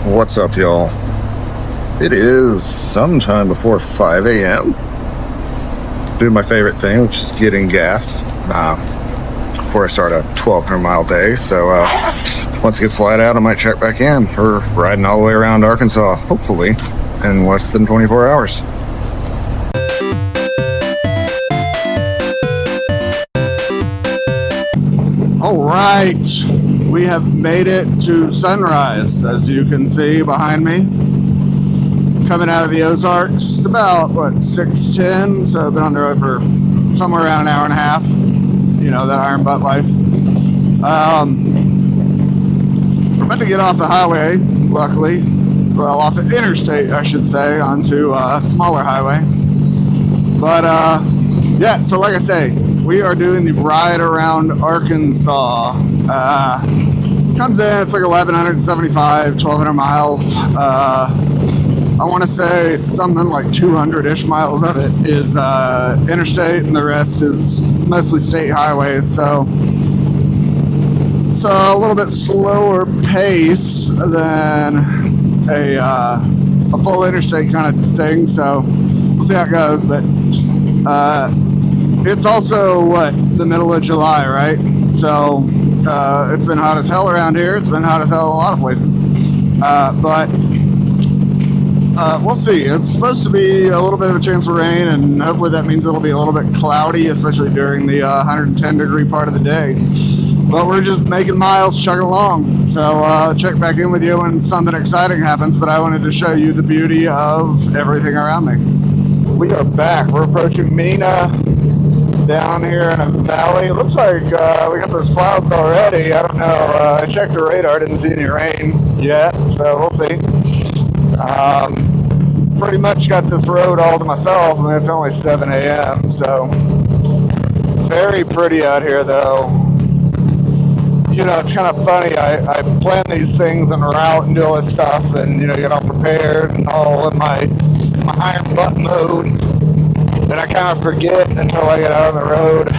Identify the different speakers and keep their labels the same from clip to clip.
Speaker 1: What's up, y'all? It is sometime before 5 a.m. Doing my favorite thing, which is getting gas before I start a 1,200-mile day. So once it gets light out, I might check back in for riding all the way around Arkansas, hopefully in less than 24 hours. All right, we have made it to sunrise, as you can see behind me. Coming out of the Ozarks, it's about, 6:10, so I've been on the road for somewhere around an hour and a half. You know, that iron butt life. We're about to get off the highway, luckily. Well, off the interstate, I should say, onto a smaller highway. But, yeah, so like I say, we are doing the ride around Arkansas. Comes in, it's like 1,175, 1,200 miles. I want to say something like 200-ish miles of it is interstate, and the rest is mostly state highways. So it's a little bit slower pace than a full interstate kind of thing. So we'll see how it goes. But it's also the middle of July, right? So it's been hot as hell around here. It's been hot as hell in a lot of places. But we'll see. It's supposed to be a little bit of a chance of rain, and hopefully that means it'll be a little bit cloudy, especially during the 110-degree part of the day. But we're just making miles, chugging along. So check back in with you when something exciting happens, but I wanted to show you the beauty of everything around me. We are back. We're approaching Mina down here in a valley. It looks like we got those clouds already. I don't know. I checked the radar. Didn't see any rain yet, so we'll see. Pretty much got this road all to myself. I mean, it's only 7 a.m., so very pretty out here, though. You know, it's kind of funny. I plan these things and route and do all this stuff, and, you know, get all prepared and all in my iron butt mode. And I kind of forget until I get out on the road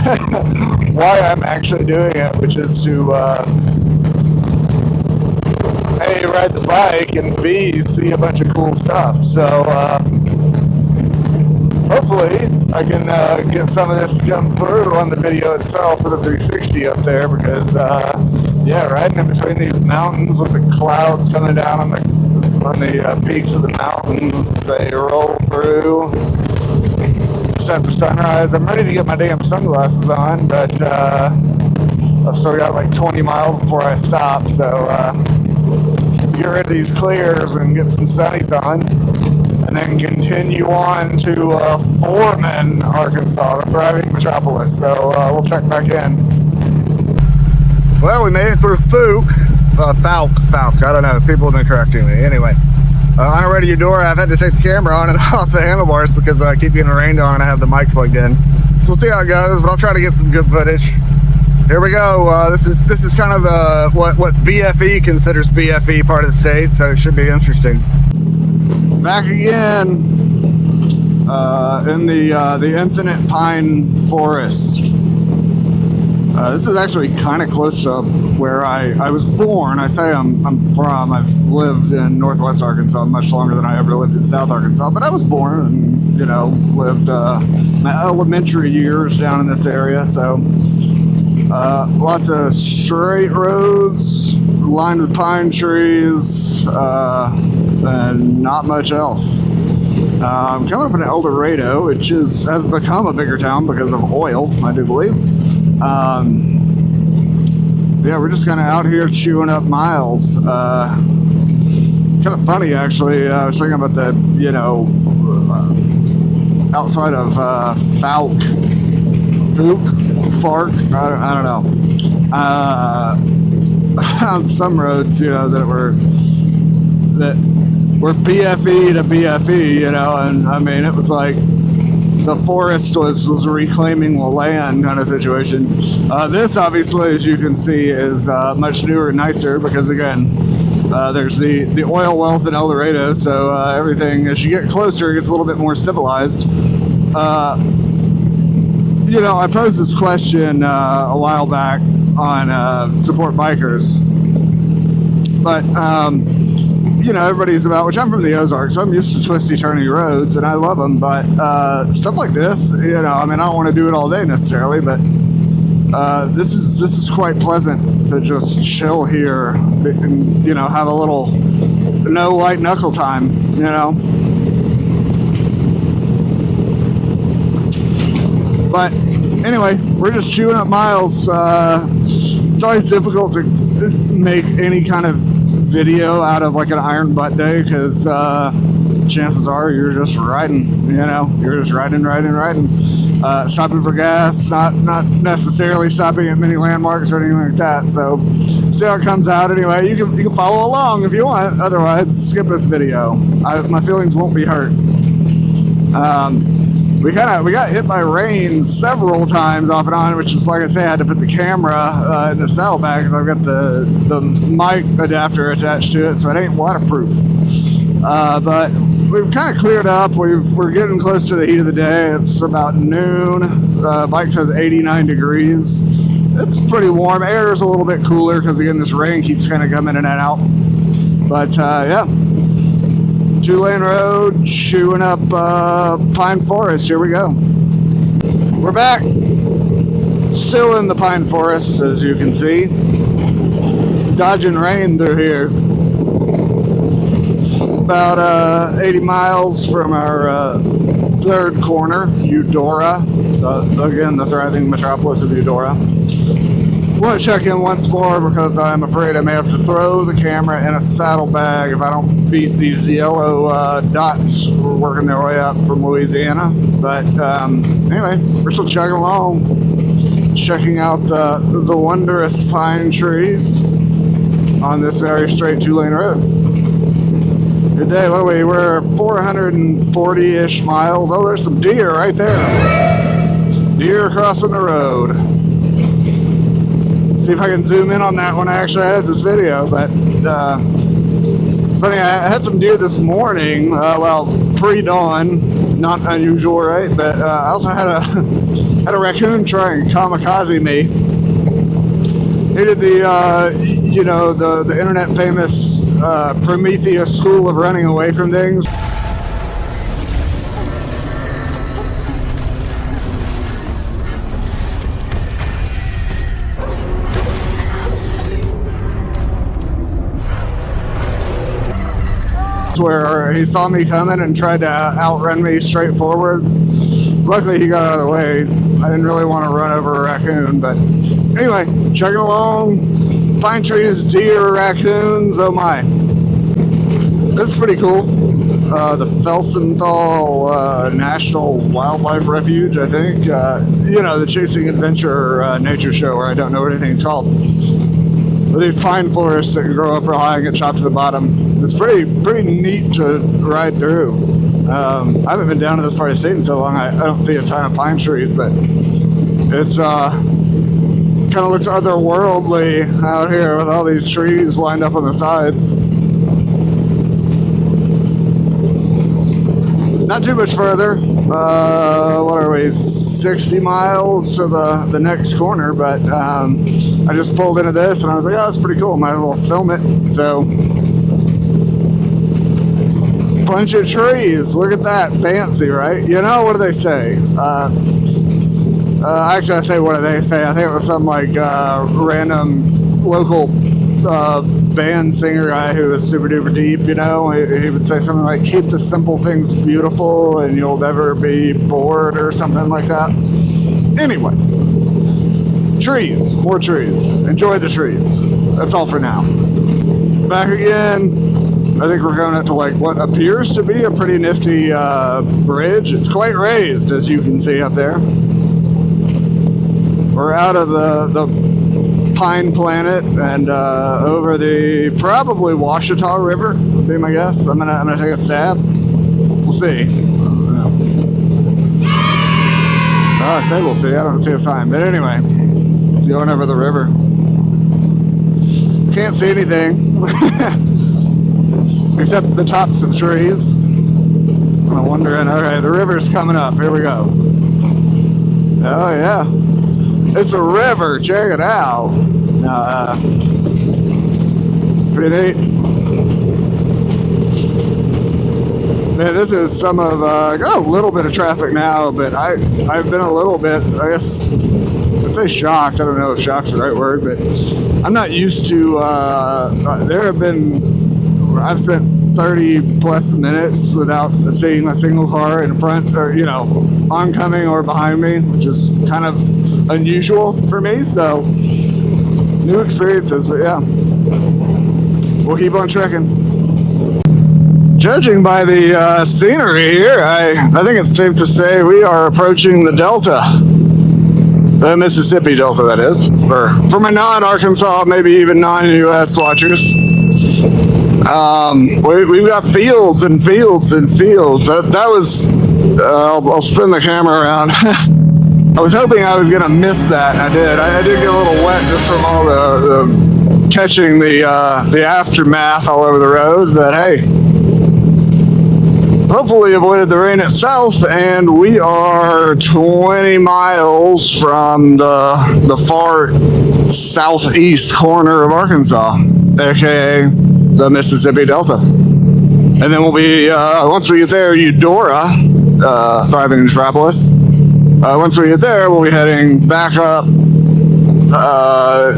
Speaker 1: why I'm actually doing it, which is to A, ride the bike, and B, see a bunch of cool stuff. So hopefully I can get some of this to come through on the video itself for the 360 up there, because yeah, riding in between these mountains with the clouds coming down on the peaks of the mountains as they roll through just after sunrise. I'm ready to get my damn sunglasses on, but I've still got like 20 miles before I stop, so get rid of these clears and get some sunnies on, and then continue on to Foreman, Arkansas, the thriving metropolis. So we'll check back in. Well, we made it through Falk. I don't know. People have been correcting me. Anyway, on a radio door, I've had to take the camera on and off the handlebars because I keep getting rained on and I have the mic plugged in. So we'll see how it goes, but I'll try to get some good footage. Here we go. This is kind of what BFE considers BFE part of the state, so it should be interesting. Back again in the Infinite Pine Forest. This is actually kind of close to where I was born. I say I'm from. I've lived in Northwest Arkansas much longer than I ever lived in South Arkansas, but I was born and, you know, lived my elementary years down in this area. So lots of straight roads lined with pine trees, and not much else. Coming up in El Dorado, which has become a bigger town because of oil, I do believe. Yeah, we're just kind of out here chewing up miles. Kind of funny, actually. I was thinking about the, you know, outside of Falk, I don't know. On some roads, you know, that were BFE to BFE, you know, and I mean, it was like the forest was reclaiming the land kind of situation. This, obviously, as you can see, is much newer and nicer because, again, there's the oil wealth in El Dorado, so everything, as you get closer, gets a little bit more civilized. You know, I posed this question a while back on support bikers, but you know, everybody's about, which I'm from the Ozarks, so I'm used to twisty, turny roads, and I love them, but stuff like this, you know, I mean, I don't want to do it all day necessarily, but this is quite pleasant to just chill here and, you know, have a little no white knuckle time, you know. But anyway, we're just chewing up miles. It's always difficult to make any kind of video out of like an iron butt day, because chances are you're just riding, you know, you're just riding, stopping for gas, not necessarily stopping at many landmarks or anything like that. So see how it comes out. Anyway, you can follow along if you want, otherwise skip this video. My feelings won't be hurt. We got hit by rain several times off and on, which is, like I say, I had to put the camera in the saddlebag because I've got the mic adapter attached to it, so it ain't waterproof. But we've kind of cleared up. We're getting close to the heat of the day. It's about noon. Bike says 89 degrees. It's pretty warm. Air is a little bit cooler because, again, this rain keeps kind of coming in and out. But yeah. 2-lane road, chewing up pine forest. Here we go. We're back. Still in the pine forest, as you can see. Dodging rain through here. About 80 miles from our third corner, Eudora. Again, the thriving metropolis of Eudora. Want to check in once more because I'm afraid I may have to throw the camera in a saddlebag if I don't beat these yellow dots working their way up from Louisiana. But anyway, we're still chugging along, checking out the wondrous pine trees on this very straight 2-lane road. Good day. What are we? We're 440-ish miles. Oh, there's some deer right there. Deer crossing the road. See if I can zoom in on that when I actually edit this video. But it's funny, I had some deer this morning, well, pre-dawn, not unusual, right? But I also had a raccoon try and kamikaze me. He did the you know, the internet famous Prometheus school of running away from things. Where he saw me coming and tried to outrun me straight forward. Luckily he got out of the way. I didn't really want to run over a raccoon, but anyway, chugging along, pine trees, deer, raccoons, oh my. This is pretty cool. The Felsenthal National Wildlife Refuge, I think. You know, the Chasing Adventure nature show where I don't know what anything's called. But these pine forests that grow up real high and get chopped to the bottom. It's pretty neat to ride through. I haven't been down to this part of the state in so long. I don't see a ton of pine trees, but it's kind of looks otherworldly out here with all these trees lined up on the sides. Not too much further. What are we? 60 miles to the next corner, but I just pulled into this and I was like, oh, that's pretty cool. Might as well film it. So, bunch of trees. Look at that. Fancy, right? You know, what do they say? Actually, I say, what do they say? I think it was some like random local band singer guy who was super duper deep, you know. He would say something like, keep the simple things beautiful and you'll never be bored, or something like that. Anyway, trees, more trees. Enjoy the trees. That's all for now. Back again. I think we're going up to like what appears to be a pretty nifty bridge. It's quite raised, as you can see up there. We're out of the Pine Planet and over the probably Washita River would be my guess. I'm gonna take a stab. We'll see. Oh, I say we'll see. I don't see a sign, but anyway, going over the river. Can't see anything except the tops of trees. I'm wondering. Okay, the river's coming up. Here we go. Oh yeah. It's a river, check it out. Pretty neat. Man, this is some of, got a little bit of traffic now, but I've been a little bit, I guess, I say shocked. I don't know if shock's the right word, but I'm not used to, I've spent 30 plus minutes without seeing a single car in front or, oncoming or behind me, which is kind of unusual for me. So, new experiences, but yeah, we'll keep on trekking. Judging by the scenery here, I think it's safe to say we are approaching the Delta. The Mississippi Delta, that is. For my non-Arkansas, maybe even non-U.S. watchers. We've got fields and fields and fields. That was... I'll spin the camera around. I was hoping I was going to miss that, and I did. I did get a little wet just from all the catching the aftermath all over the road, but hey... Hopefully avoided the rain itself, and we are 20 miles from the far southeast corner of Arkansas, aka the Mississippi Delta. And then we'll be, once we get there, Eudora, thriving metropolis. Once we get there, we'll be heading back up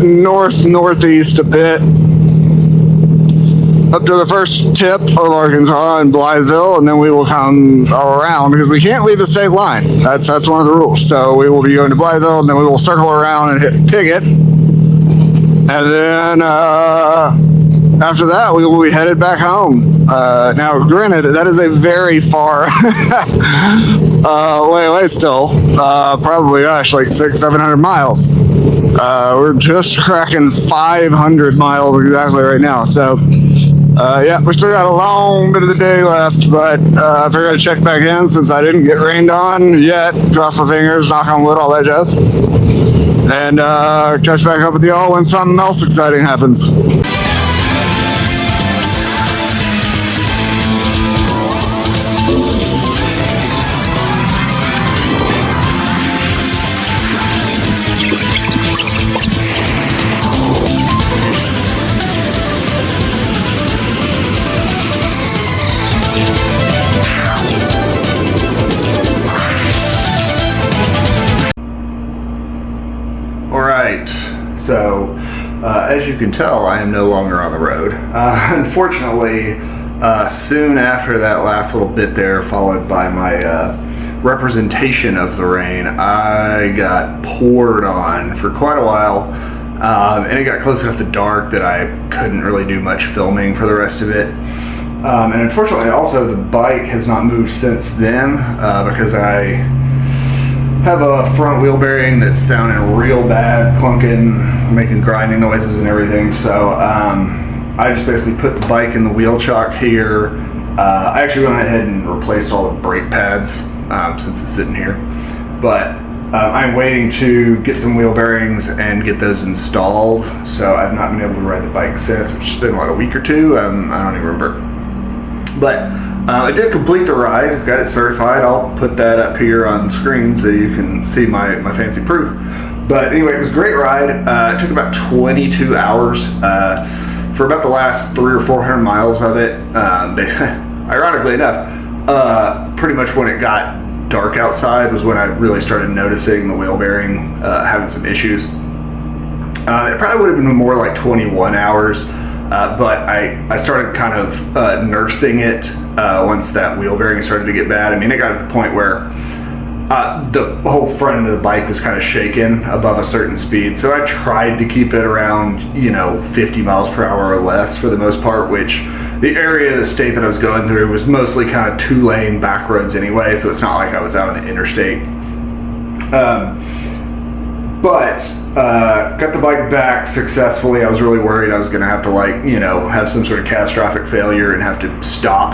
Speaker 1: northeast a bit, up to the first tip of Arkansas in Blytheville, and then we will come around because we can't leave the state line. That's one of the rules. So we will be going to Blytheville, and then we will circle around and hit Piggott, and then after that we will be headed back home. Now, granted, that is a very far way away still. Probably, gosh, like 600-700 miles. We're just cracking 500 miles exactly right now. So. Yeah, we still got a long bit of the day left, but I figured I'd check back in since I didn't get rained on yet. Cross my fingers, knock on wood, all that jazz. And catch back up with y'all when something else exciting happens. So, as you can tell, I am no longer on the road. Unfortunately, soon after that last little bit there, followed by my representation of the rain, I got poured on for quite a while, and it got close enough to dark that I couldn't really do much filming for the rest of it. And unfortunately, also, the bike has not moved since then, because I have a front wheel bearing that's sounding real bad, clunking, making grinding noises and everything. So I just basically put the bike in the wheel chock here. I actually went ahead and replaced all the brake pads since it's sitting here. But I'm waiting to get some wheel bearings and get those installed. So I've not been able to ride the bike since, which has been, what, a week or two? I don't even remember. But I did complete the ride, got it certified. I'll put that up here on screen so you can see my fancy proof. But anyway, it was a great ride. It took about 22 hours for about the last 300 or 400 miles of it. Ironically enough, pretty much when it got dark outside was when I really started noticing the wheel bearing having some issues. It probably would have been more like 21 hours. But I started kind of nursing it once that wheel bearing started to get bad. I mean, it got to the point where the whole front end of the bike was kind of shaking above a certain speed. So I tried to keep it around, 50 miles per hour or less for the most part, which the area of the state that I was going through was mostly kind of 2-lane back roads anyway. So it's not like I was out on the interstate. But got the bike back successfully. I was really worried I was going to have to have some sort of catastrophic failure and have to stop,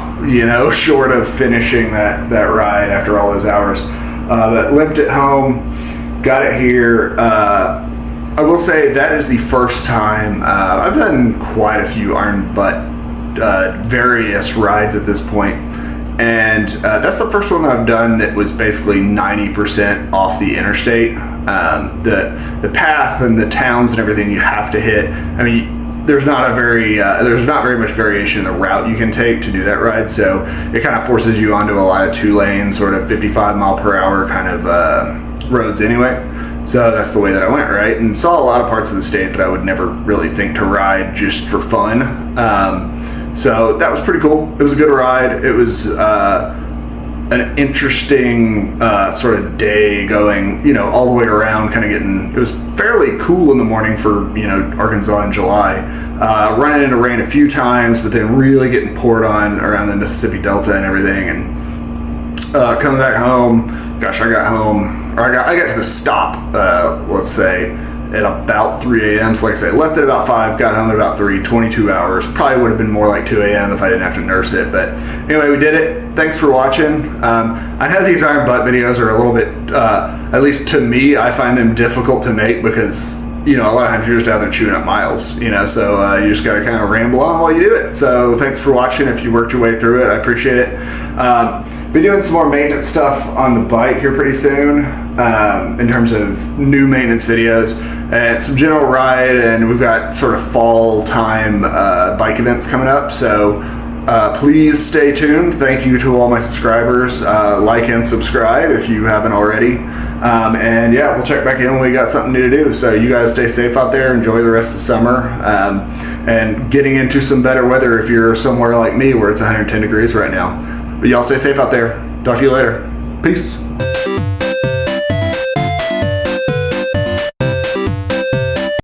Speaker 1: short of finishing that ride after all those hours. But limped it home, got it here. I will say that is the first time, I've done quite a few iron butt various rides at this point. And that's the first one that I've done that was basically 90% off the interstate. The path and the towns and everything you have to hit. I mean,
Speaker 2: there's not very much variation in the route you can take to do that ride, so it kind of forces you onto a lot of 2-lane, sort of 55 mile per hour kind of roads anyway. So that's the way that I went, right? And saw a lot of parts of the state that I would never really think to ride just for fun. So that was pretty cool. It was a good ride. It was an interesting sort of day going, you know, all the way around, kind of getting, it was fairly cool in the morning for, you know, Arkansas in July. Running into rain a few times, but then really getting poured on around the Mississippi Delta and everything. And coming back home, gosh, I got to the stop, let's say, at about 3 a.m. So like I said, left at about 5, got home at about 3, 22 hours. Probably would have been more like 2 a.m. if I didn't have to nurse it. But anyway, we did it. Thanks for watching. I know these iron butt videos are a little bit, at least to me, I find them difficult to make because, you know, a lot of times you're just out there chewing up miles, you know, so you just got to kind of ramble on while you do it. So thanks for watching. If you worked your way through it, I appreciate it. Be doing some more maintenance stuff on the bike here pretty soon, in terms of new maintenance videos and some general ride, and we've got sort of fall time bike events coming up, so please stay tuned. Thank you to all my subscribers. Like and subscribe if you haven't already, and yeah, we'll check back in when we got something new to do. So you guys stay safe out there, enjoy the rest of summer, and getting into some better weather if you're somewhere like me where it's 110 degrees right now. But y'all stay safe out there. Talk to you later. Peace.